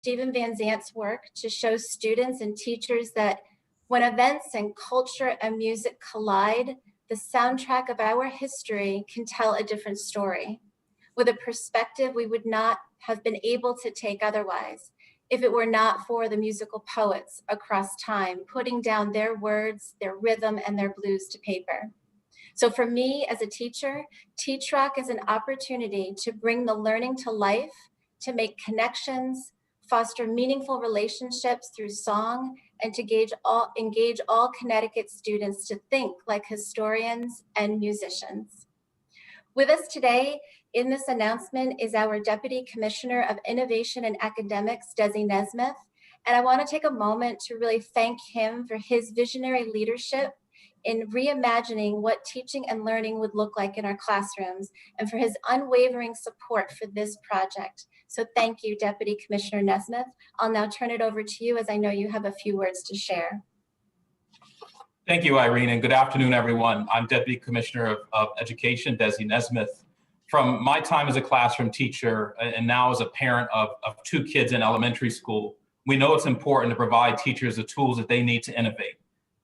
Steven Van Zandt's work to show students and teachers that when events and culture and music collide, the soundtrack of our history can tell a different story, with a perspective we would not have been able to take otherwise if it were not for the musical poets across time putting down their words, their rhythm, and their blues to paper. So for me as a teacher, Teach Rock is an opportunity to bring the learning to life, to make connections, foster meaningful relationships through song, and to engage all Connecticut students to think like historians and musicians. With us today in this announcement is our Deputy Commissioner of Innovation and Academics, Desi Nesmith. And I want to take a moment to really thank him for his visionary leadership in reimagining what teaching and learning would look like in our classrooms, and for his unwavering support for this project. So thank you, Deputy Commissioner Nesmith. I'll now turn it over to you, as I know you have a few words to share. Thank you, Irene, and good afternoon, everyone. I'm Deputy Commissioner of Education, Desi Nesmith. From my time as a classroom teacher and now as a parent of 2 kids in elementary school, we know it's important to provide teachers the tools that they need to innovate.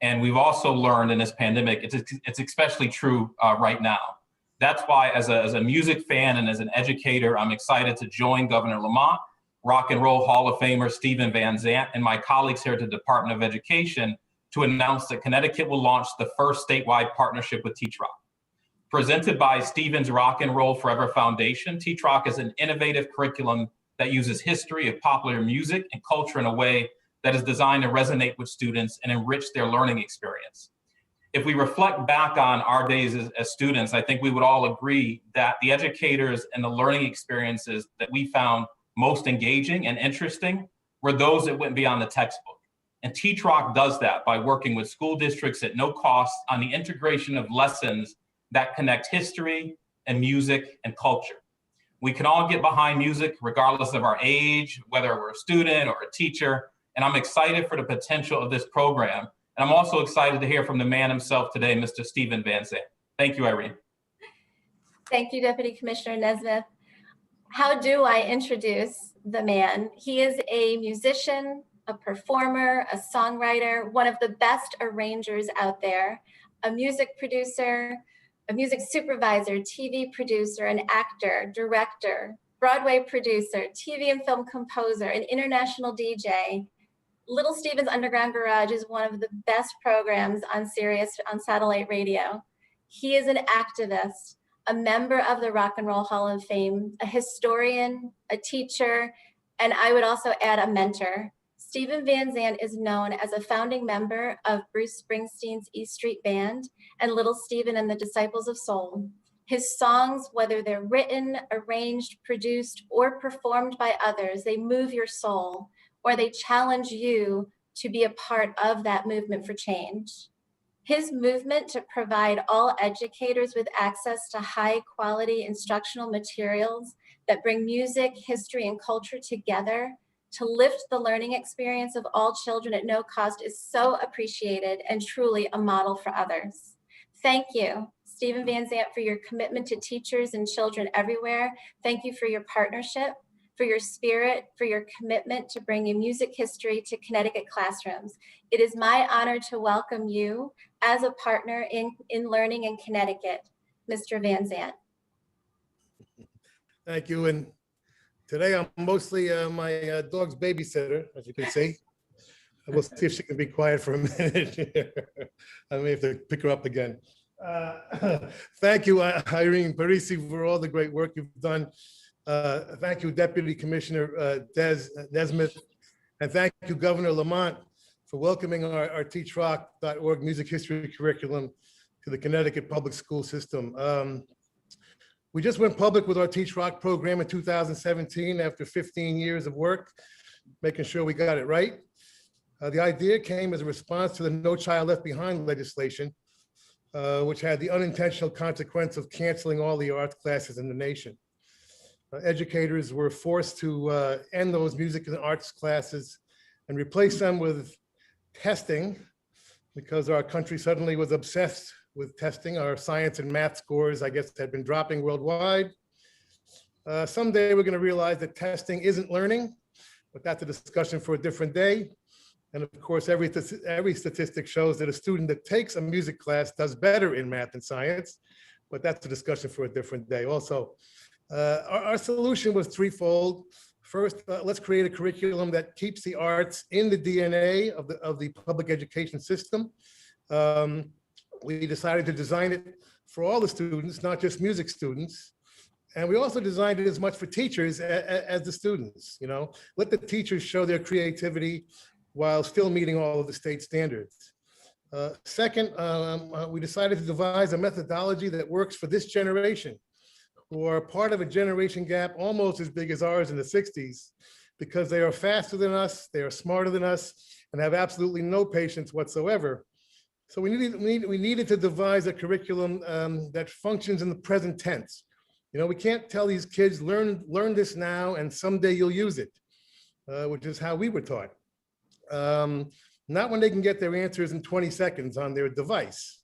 And we've also learned in this pandemic, it's especially true right now. That's why as a music fan and as an educator, I'm excited to join Governor Lamont, Rock and Roll Hall of Famer Steven Van Zandt, and my colleagues here at the Department of Education to announce that Connecticut will launch the first statewide partnership with Teach Rock. Presented by Steven's Rock and Roll Forever Foundation, Teach Rock is an innovative curriculum that uses history of popular music and culture in a way that is designed to resonate with students and enrich their learning experience. If we reflect back on our days as students, I think we would all agree that the educators and the learning experiences that we found most engaging and interesting were those that went beyond the textbook. And Teach Rock does that by working with school districts at no cost on the integration of lessons that connect history and music and culture. We can all get behind music regardless of our age, whether we're a student or a teacher, and I'm excited for the potential of this program. And I'm also excited to hear from the man himself today, Mr. Steven Van Zandt. Thank you, Irene. Thank you, Deputy Commissioner Nesmith. How do I introduce the man? He is a musician, a performer, a songwriter, one of the best arrangers out there, a music producer, a music supervisor, TV producer, an actor, director, Broadway producer, TV and film composer, an international DJ. Little Steven's Underground Garage is one of the best programs on Sirius on satellite radio. He is an activist, a member of the Rock and Roll Hall of Fame, a historian, a teacher, and I would also add a mentor. Steven Van Zandt is known as a founding member of Bruce Springsteen's E Street Band and Little Steven and the Disciples of Soul. His songs, whether they're written, arranged, produced, or performed by others, they move your soul, or they challenge you to be a part of that movement for change. His movement to provide all educators with access to high quality instructional materials that bring music, history, and culture together to lift the learning experience of all children at no cost is so appreciated and truly a model for others. Thank you, Steven Van Zandt, for your commitment to teachers and children everywhere. Thank you for your partnership, for your spirit, for your commitment to bringing music history to Connecticut classrooms. It is my honor to welcome you as a partner in learning in Connecticut, Mr. Van Zandt. Thank you. And today I'm mostly my dog's babysitter, as you can see. We'll see if she can be quiet for a minute here. I may have to pick her up again. Thank you, Irene Parisi, for all the great work you've done. Thank you, Deputy Commissioner Des Nesmith, and thank you, Governor Lamont, for welcoming our teachrock.org music history curriculum to the Connecticut public school system. We just went public with our Teach Rock program in 2017 after 15 years of work, making sure we got it right. The idea came as a response to the No Child Left Behind legislation, which had the unintentional consequence of canceling all the arts classes in the nation. Educators were forced to end those music and arts classes and replace them with testing because our country suddenly was obsessed with testing. Our science and math scores, I guess, had been dropping worldwide. Someday we're going to realize that testing isn't learning, but that's a discussion for a different day. And of course, every statistic shows that a student that takes a music class does better in math and science, but that's a discussion for a different day also. Our solution was threefold. First, let's create a curriculum that keeps the arts in the DNA of the public education system. We decided to design it for all the students, not just music students. And we also designed it as much for teachers as the students, you know. Let the teachers show their creativity while still meeting all of the state standards. Second, we decided to devise a methodology that works for this generation, who are part of a generation gap almost as big as ours in the 60s, because they are faster than us, they are smarter than us, and have absolutely no patience whatsoever. So we needed to devise a curriculum that functions in the present tense. You know, we can't tell these kids, learn this now and someday you'll use it, which is how we were taught. Not when they can get their answers in 20 seconds on their device,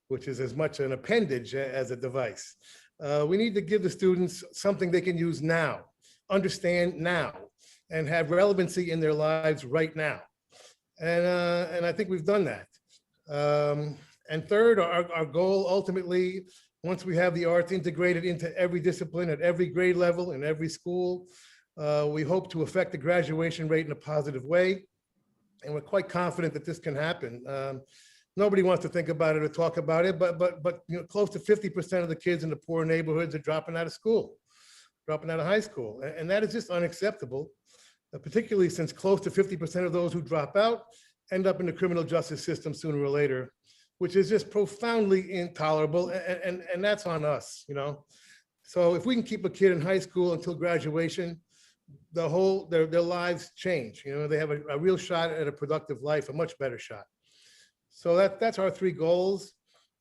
which is as much an appendage as a device. We need to give the students something they can use now, understand now, and have relevancy in their lives right now. And I think we've done that. And third, our goal ultimately, once we have the arts integrated into every discipline at every grade level in every school, we hope to affect the graduation rate in a positive way. And we're quite confident that this can happen. Nobody wants to think about it or talk about it, but you know, close to 50% of the kids in the poor neighborhoods are dropping out of school, dropping out of high school. And that is just unacceptable, particularly since close to 50% of those who drop out end up in the criminal justice system sooner or later, which is just profoundly intolerable. And that's on us, you know? So if we can keep a kid in high school until graduation, their lives change. You know, they have a real shot at a productive life, a much better shot. So that's our three goals.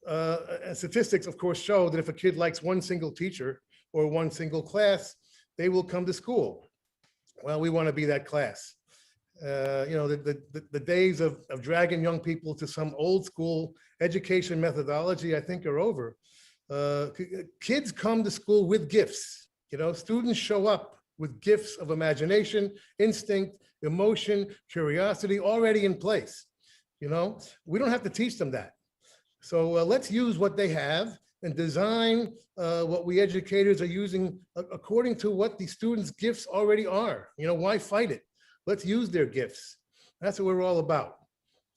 And statistics, of course, show that if a kid likes one single teacher or one single class, they will come to school. Well, we want to be that class. You know, the days of dragging young people to some old school education methodology, I think, are over. Kids come to school with gifts. You know, students show up with gifts of imagination, instinct, emotion, curiosity already in place. You know, we don't have to teach them that. So let's use what they have and design what we educators are using according to what the students' gifts already are. You know, why fight it? Let's use their gifts. That's what we're all about.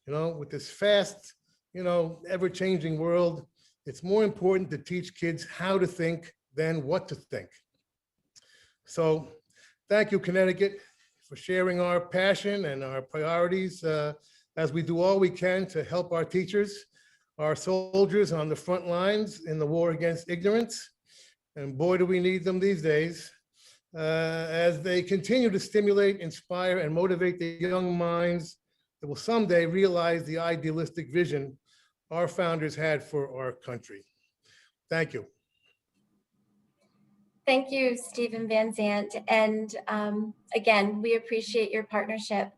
You know, with this fast, you know, ever-changing world, it's more important to teach kids how to think than what to think. So thank you, Connecticut, for sharing our passion and our priorities as we do all we can to help our teachers, our soldiers on the front lines in the war against ignorance. And boy, do we need them these days, as they continue to stimulate, inspire, and motivate the young minds that will someday realize the idealistic vision our founders had for our country. Thank you. Thank you, Steven Van Zandt. And again, we appreciate your partnership.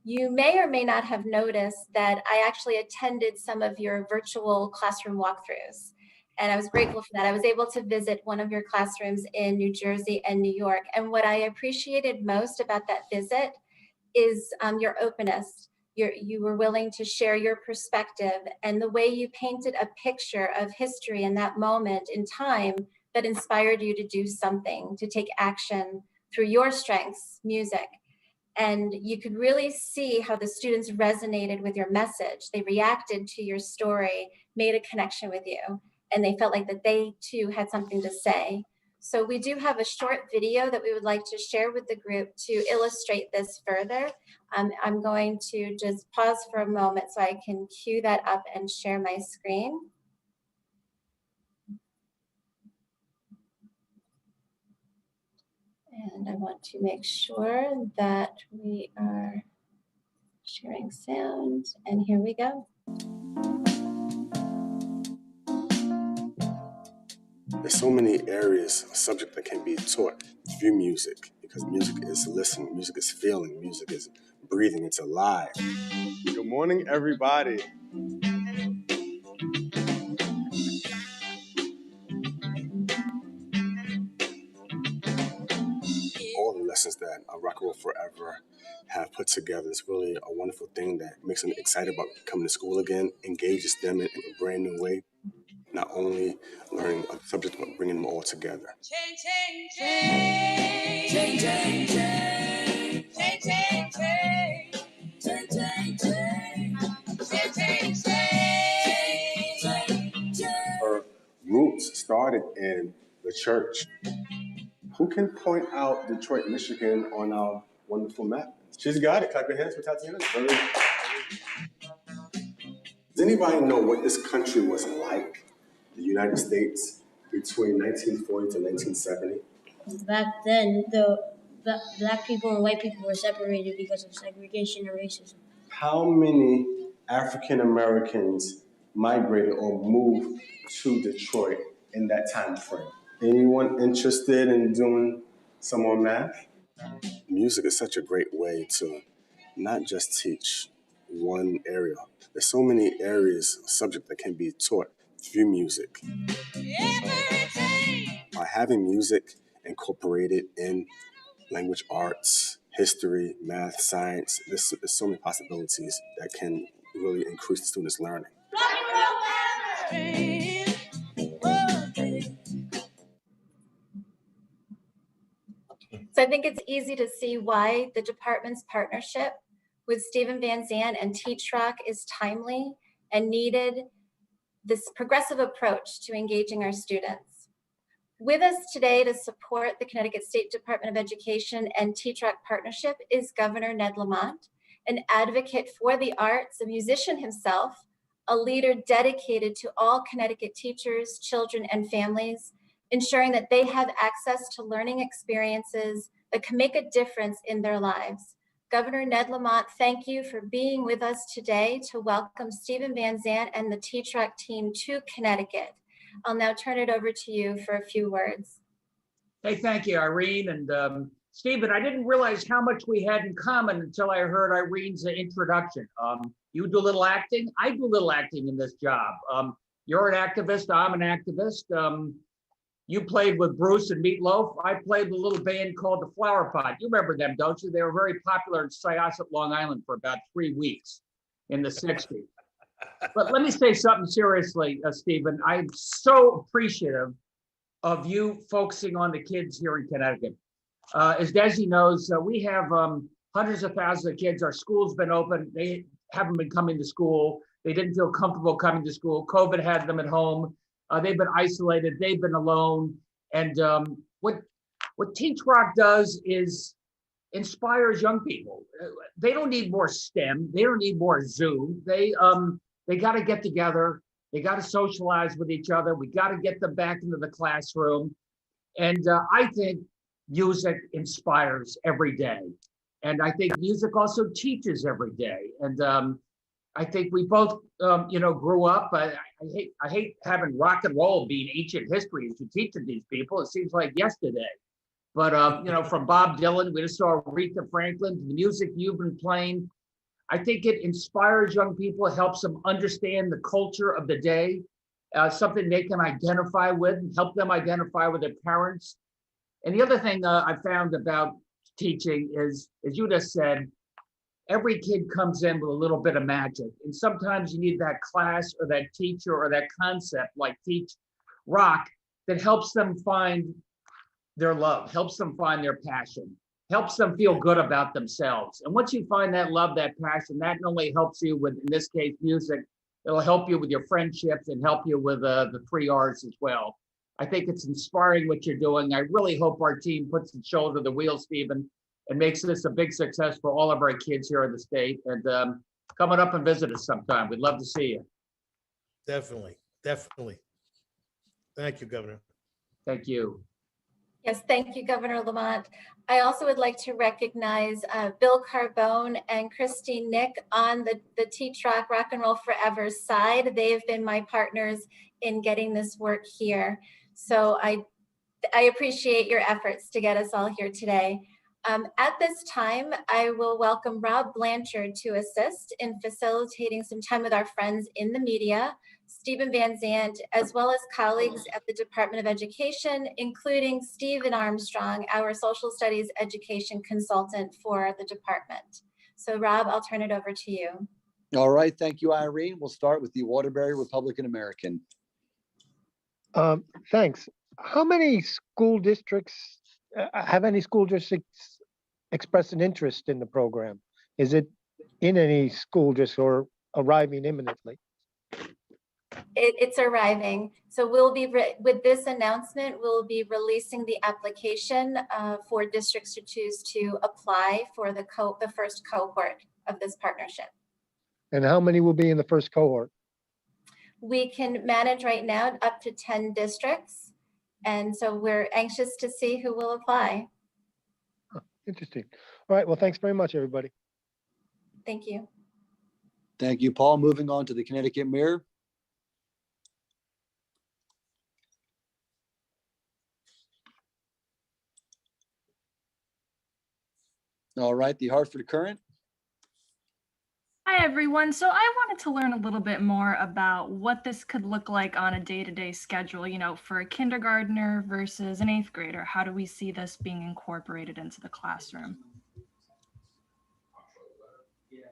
You may or may not have noticed that I actually attended some of your virtual classroom walkthroughs. And I was grateful for that. I was able to visit one of your classrooms in New Jersey and New York. And what I appreciated most about that visit is your openness. You were willing to share your perspective and the way you painted a picture of history in that moment in time that inspired you to do something, to take action through your strengths, music. And you could really see how the students resonated with your message. They reacted to your story, made a connection with you, and they felt like that they too had something to say. So we do have a short video that we would like to share with the group to illustrate this further. I'm going to just pause for a moment so I can cue that up and share my screen. And I want to make sure that we are sharing sound, and here we go. There's so many areas, subject that can be taught through music, because music is listening, music is feeling, music is breathing, it's alive. Good morning, everybody. All the lessons that Rock and Roll Forever have put together. It's really a wonderful thing that makes them excited about coming to school again, engages them in a brand new way, not only learning a subject, but bringing them all together. Her roots started in the church. Who can point out Detroit, Michigan on our wonderful map? She's got it. Clap your hands for Tatiana. Does anybody know what this country was like, the United States, between 1940 to 1970? Back then, the black people and white people were separated because of segregation and racism. How many African Americans migrated or moved to Detroit in that time frame? Anyone interested in doing some more math? Music is such a great way to not just teach one area. There's so many areas of subject that can be taught through music. By having music incorporated in language arts, history, math, science, there's so many possibilities that can really increase the students' learning. So I think it's easy to see why the department's partnership with Steven Van Zandt and Teach Rock is timely and needed this progressive approach to engaging our students. With us today to support the Connecticut State Department of Education and Teach Rock partnership is Governor Ned Lamont, an advocate for the arts, a musician himself, a leader dedicated to all Connecticut teachers, children, and families, ensuring that they have access to learning experiences that can make a difference in their lives. Governor Ned Lamont, thank you for being with us today to welcome Steven Van Zandt and the Teach Rock team to Connecticut. I'll now turn it over to you for a few words. Hey, thank you, Irene. And Steven, I didn't realize how much we had in common until I heard Irene's introduction. You do a little acting, I do a little acting in this job. You're an activist, I'm an activist. You played with Bruce and Meatloaf. I played with a little band called the Flower Pot. You remember them, don't you? They were very popular in Syosset, Long Island for about 3 weeks in the 60s. But let me say something seriously, Steven. I'm so appreciative of you focusing on the kids here in Connecticut. As Desi knows, we have hundreds of thousands of kids. Our school's been open. They haven't been coming to school. They didn't feel comfortable coming to school. COVID had them at home. They've been isolated. They've been alone. And what Teach Rock does is inspires young people. They don't need more STEM. They don't need more Zoom. They got to get together. They got to socialize with each other. We got to get them back into the classroom. And I think music inspires every day. And I think music also teaches every day. And I think we both, grew up. I hate having rock and roll being ancient history as you teach these people. It seems like yesterday. But, from Bob Dylan, we just saw Aretha Franklin, to the music you've been playing. I think it inspires young people, helps them understand the culture of the day, something they can identify with, and help them identify with their parents. And the other thing I found about teaching is, as you just said, every kid comes in with a little bit of magic. And sometimes you need that class or that teacher or that concept like Teach Rock that helps them find their love, helps them find their passion, helps them feel good about themselves. And once you find that love, that passion, that not only helps you with, in this case, music, it'll help you with your friendships and help you with the 3 R's as well. I think it's inspiring what you're doing. I really hope our team puts its shoulder to the wheel, Steven, and makes this a big success for all of our kids here in the state. And coming up and visit us sometime. We'd love to see you. Definitely. Thank you, Governor. Thank you. Yes, thank you, Governor Lamont. I also would like to recognize Bill Carbone and Christine Nick on the Teach Rock Rock and Roll Forever side. They have been my partners in getting this work here. So I appreciate your efforts to get us all here today. At this time, I will welcome Rob Blanchard to assist in facilitating some time with our friends in the media, Steven Van Zandt, as well as colleagues at the Department of Education, including Steven Armstrong, our social studies education consultant for the department. So Rob, I'll turn it over to you. All right, thank you, Irene. We'll start with the Waterbury Republican American. Thanks. How many school districts, have any school districts expressed an interest in the program? Is it in any school district or arriving imminently? It's arriving. So we'll be, with this announcement, we'll be releasing the application for districts to choose to apply for the first cohort of this partnership. And how many will be in the first cohort? We can manage right now up to 10 districts. And so we're anxious to see who will apply. Interesting. All right, well, thanks very much, everybody. Thank you. Thank you, Paul. Moving on to the Connecticut Mirror. All right, the Hartford Current. Hi, everyone. So I wanted to learn a little bit more about what this could look like on a day-to-day schedule, you know, for a kindergartner versus an 8th grader. How do we see this being incorporated into the classroom?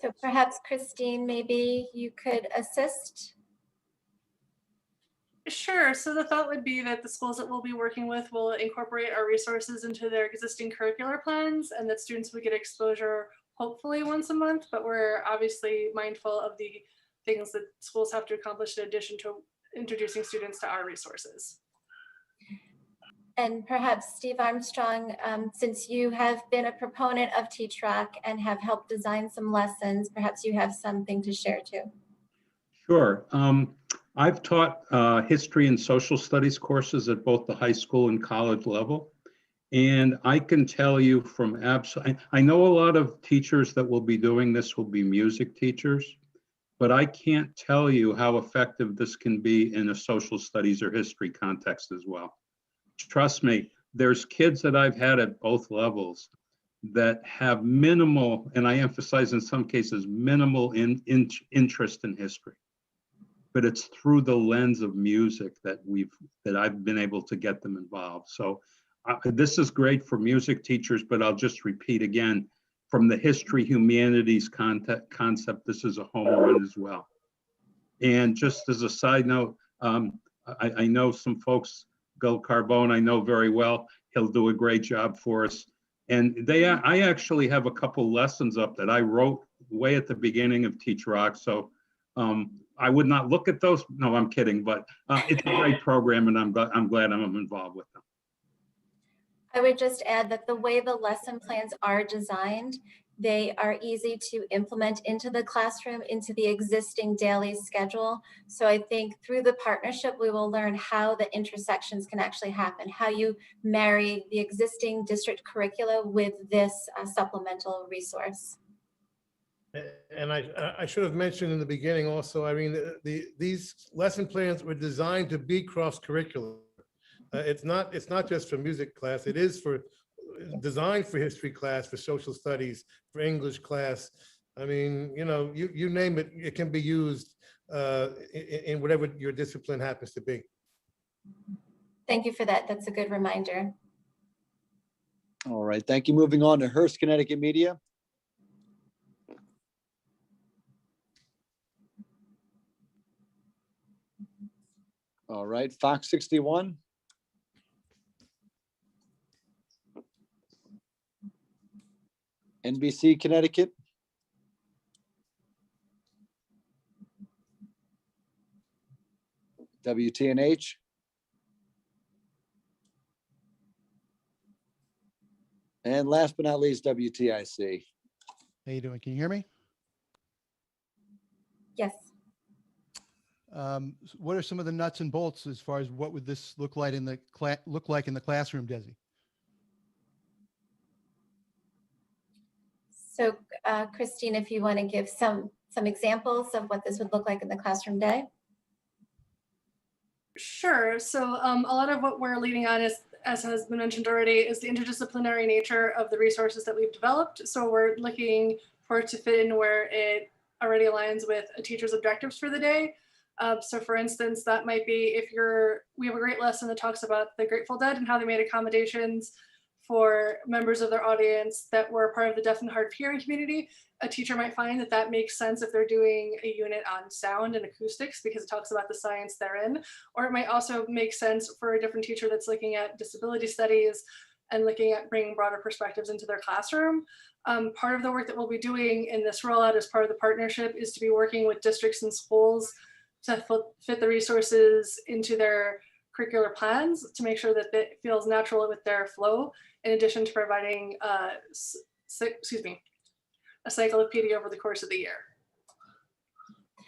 So perhaps Christine, maybe you could assist. Sure. So the thought would be that the schools that we'll be working with will incorporate our resources into their existing curricular plans, and that students would get exposure hopefully once a month, but we're obviously mindful of the things that schools have to accomplish in addition to introducing students to our resources. And perhaps Steve Armstrong, since you have been a proponent of Teach Rock and have helped design some lessons, perhaps you have something to share too. Sure. I've taught history and social studies courses at both the high school and college level. And I can tell you from I know a lot of teachers that will be doing this will be music teachers, but I can't tell you how effective this can be in a social studies or history context as well. Trust me, there's kids that I've had at both levels that have minimal, and I emphasize in some cases, minimal interest in history. But it's through the lens of music that I've been able to get them involved. So this is great for music teachers, but I'll just repeat again, from the history humanities concept, this is a home run as well. And just as a side note, I know some folks, Bill Carbone, I know very well. He'll do a great job for us. And I actually have a couple lessons up that I wrote way at the beginning of Teach Rock. So I would not look at those. No, I'm kidding, but it's a great program, and I'm glad I'm involved with them. I would just add that the way the lesson plans are designed, they are easy to implement into the classroom, into the existing daily schedule. So I think through the partnership, we will learn how the intersections can actually happen, how you marry the existing district curricula with this supplemental resource. And I should have mentioned in the beginning also, Irene, these lesson plans were designed to be cross-curricular. It's not just for music class. It is designed for history class, for social studies, for English class. I mean, you know, you name it, it can be used in whatever your discipline happens to be. Thank you for that. That's a good reminder. All right, thank you. Moving on to Hearst, Connecticut Media. All right, Fox 61. NBC Connecticut. WTNH. And last but not least, WTIC. How you doing? Can you hear me? Yes. What are some of the nuts and bolts as far as what would this look like in the classroom, Desi? So Christine, if you want to give some examples of what this would look like in the classroom day. Sure. So a lot of what we're leading on is as has been mentioned already, is the interdisciplinary nature of the resources that we've developed. So we're looking for it to fit in where it already aligns with a teacher's objectives for the day. So for instance, that might be if we have a great lesson that talks about the Grateful Dead and how they made accommodations for members of their audience that were part of the deaf and hard of hearing community. A teacher might find that that makes sense if they're doing a unit on sound and acoustics because it talks about the science therein. Or it might also make sense for a different teacher that's looking at disability studies and looking at bringing broader perspectives into their classroom. Part of the work that we'll be doing in this rollout as part of the partnership is to be working with districts and schools to fit the resources into their curricular plans to make sure that it feels natural with their flow, in addition to providing a cycle of PD over the course of the year.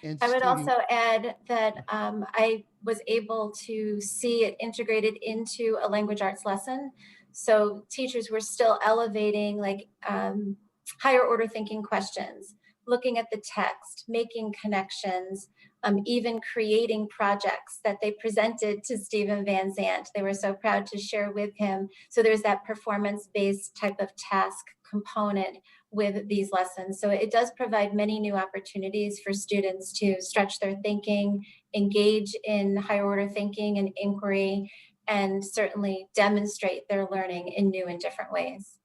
And I would Stevie, also add that I was able to see it integrated into a language arts lesson. So teachers were still elevating like higher order thinking questions, looking at the text, making connections, even creating projects that they presented to Steven Van Zandt. They were so proud to share with him. So there's that performance-based type of task component with these lessons. So it does provide many new opportunities for students to stretch their thinking, engage in higher order thinking and inquiry, and certainly demonstrate their learning in new and different ways.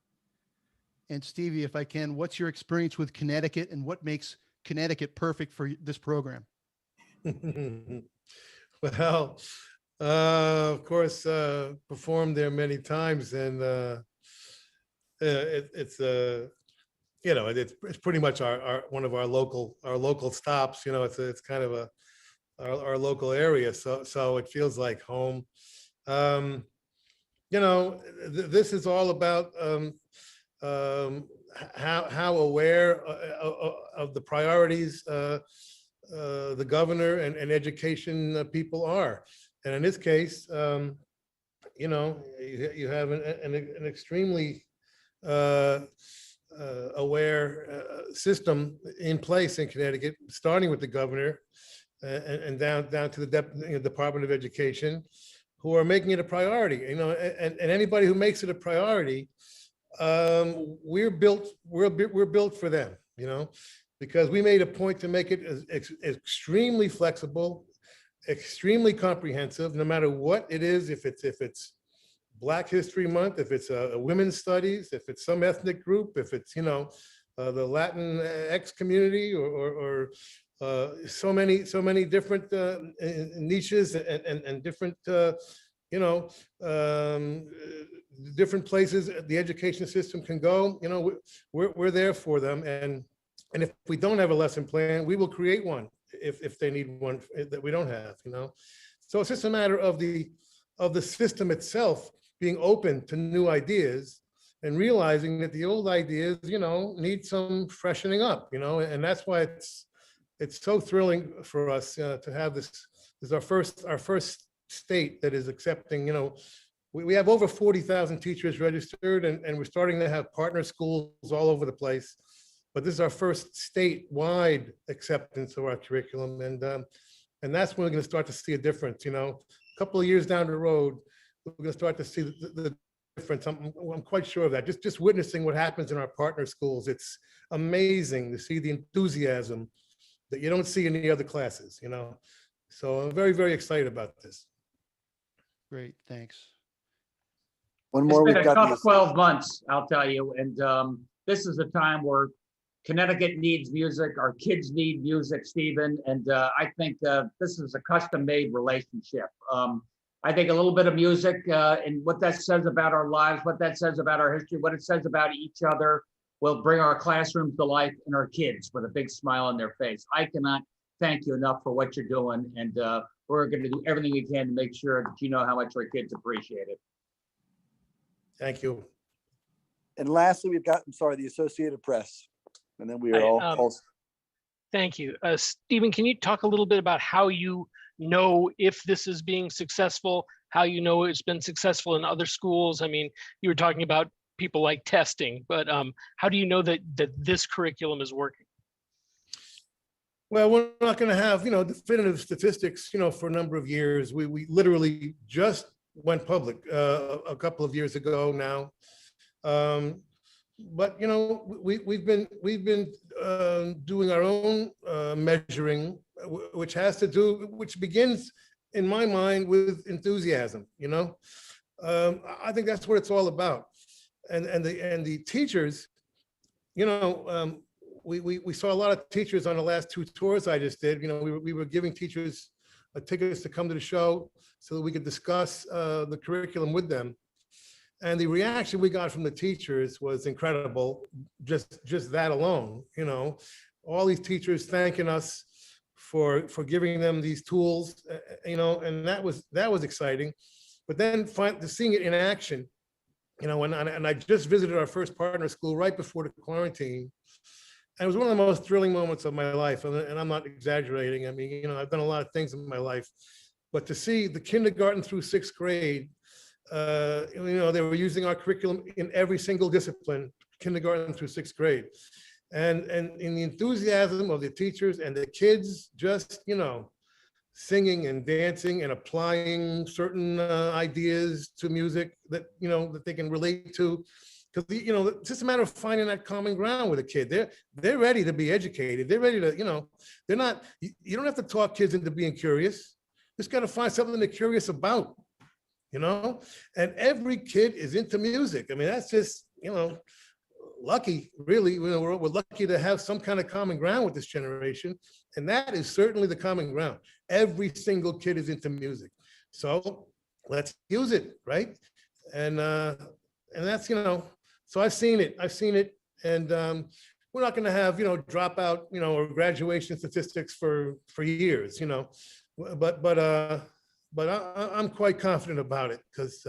and Stevie, if I can, what's your experience with Connecticut and what makes Connecticut perfect for this program? Well, of course, performed there many times, and it's you know, it's pretty much our one of our local stops. You know, it's kind of our local area, so it feels like home. You know, this is all about how aware of the priorities the governor and education people are. And in this case, you know, you have an extremely aware system in place in Connecticut, starting with the governor and down to the Department of Education, who are making it a priority. You know, and anybody who makes it a priority, we're built for them. You know, because we made a point to make it extremely flexible, extremely comprehensive, no matter what it is, if it's Black History Month, if it's a women's studies, if it's some ethnic group, if it's, you know, the Latin X community or so many different niches and different, you know, different places the education system can go. You know, we're there for them. And if we don't have a lesson plan, we will create one if they need one that we don't have, you know. So it's just a matter of the system itself being open to new ideas and realizing that the old ideas, you know, need some freshening up, you know, and that's why it's so thrilling for us to have this. This is our first state that is accepting, you know, we have over 40,000 teachers registered, and we're starting to have partner schools all over the place. But this is our first statewide acceptance of our curriculum, and that's when we're going to start to see a difference. You know, a couple of years down the road, we're going to start to see the difference. I'm quite sure of that. Just witnessing what happens in our partner schools, it's amazing to see the enthusiasm that you don't see in the other classes. You know, so I'm very, very excited about this. Great, thanks. One more. It's We've been a got tough 12 months, I'll tell you, and this is a time where Connecticut needs music, our kids need music, Stephen, and I think this is a custom-made relationship. I think a little bit of music and what that says about our lives, what that says about our history, what it says about each other will bring our classrooms to life and our kids with a big smile on their face. I cannot thank you enough for what you're doing, and we're going to do everything we can to make sure that you know how much our kids appreciate it. Thank you. And lastly, we've got, I'm sorry, the Associated Press. And then we are all. Thank you. Stephen, can you talk a little bit about how you know if this is being successful, how you know it's been successful in other schools? I mean, you were talking about people like testing, but how do you know that this curriculum is working? Well, we're not going to have, you know, definitive statistics, you know, for a number of years. We literally just went public a couple of years ago now. But you know, we've been doing our own measuring, which begins in my mind with enthusiasm. You know, I think that's what it's all about. And the teachers, you know, we saw a lot of teachers on the last 2 tours I just did. You know, we were giving teachers tickets to come to the show so that we could discuss the curriculum with them. And the reaction we got from the teachers was incredible. Just that alone, you know, all these teachers thanking us for giving them these tools, you know, and that was exciting. But then seeing it in action, you know, and I just visited our first partner school right before the quarantine. And it was one of the most thrilling moments of my life. And I'm not exaggerating. I mean, you know, I've done a lot of things in my life, but to see the kindergarten through 6th grade, you know, they were using our curriculum in every single discipline, kindergarten through 6th grade. And in the enthusiasm of the teachers and the kids, just, you know, singing and dancing and applying certain ideas to music that, you know, that they can relate to. Because, you know, it's just a matter of finding that common ground with a kid. They're ready to be educated. They're ready to, you know, they're not, you don't have to talk kids into being curious. Just got to find something they're curious about, you know? And every kid is into music. I mean, that's just, you know, lucky, really. You know, we're lucky to have some kind of common ground with this generation. And that is certainly the common ground. Every single kid is into music. So let's use it, right? And that's, you know, so I've seen it, and we're not going to have, you know, dropout, you know, or graduation statistics for years, you know, but I'm quite confident about it, because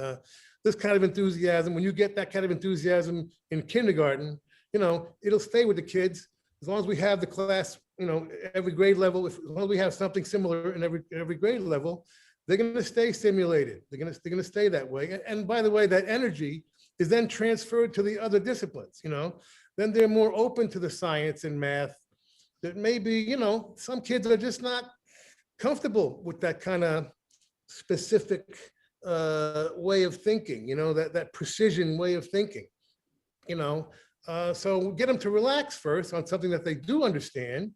this kind of enthusiasm, when you get that kind of enthusiasm in kindergarten, you know, it'll stay with the kids as long as we have the class, you know, every grade level. As long as we have something similar in every grade level, they're going to stay stimulated. They're going to stay that way. And by the way, that energy is then transferred to the other disciplines, you know, then they're more open to the science and math that maybe, you know, some kids are just not comfortable with that kind of specific way of thinking, you know, that precision way of thinking, you know. So get them to relax first on something that they do understand,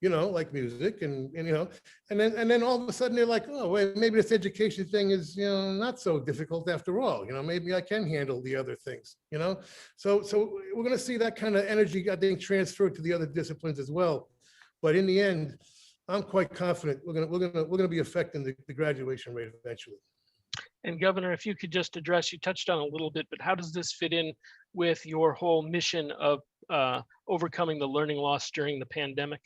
you know, like music, and you know, and then all of a sudden they're like, oh wait, maybe this education thing is, you know, not so difficult after all. You know, maybe I can handle the other things. You know, so we're going to see that kind of energy, I think, transferred to the other disciplines as well. But in the end, I'm quite confident we're going to be affecting the graduation rate eventually. And Governor, if you could just address, you touched on a little bit, but how does this fit in with your whole mission of overcoming the learning loss during the pandemic?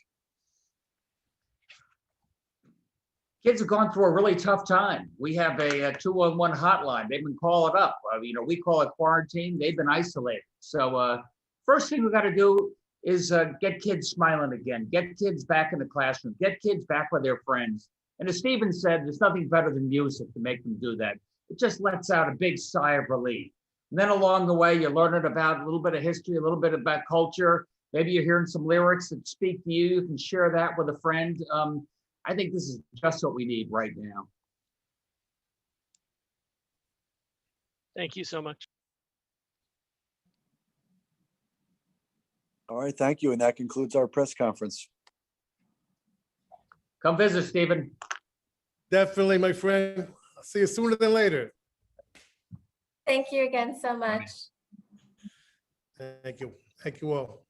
Kids have gone through a really tough time. We have a 211 hotline. They've been calling up. You know, we call it quarantine. They've been isolated. So first thing we got to do is get kids smiling again. Get kids back in the classroom. Get kids back with their friends. And as Steven said, there's nothing better than music to make them do that. It just lets out a big sigh of relief. And then along the way, you're learning about a little bit of history, a little bit about culture. Maybe you're hearing some lyrics that speak to you. You can share that with a friend. I think this is just what we need right now. Thank you so much. All right, thank you. And that concludes our press conference. Come visit, Steven. Definitely, my friend. I'll see you sooner than later. Thank you again so much. Thank you. Thank you all.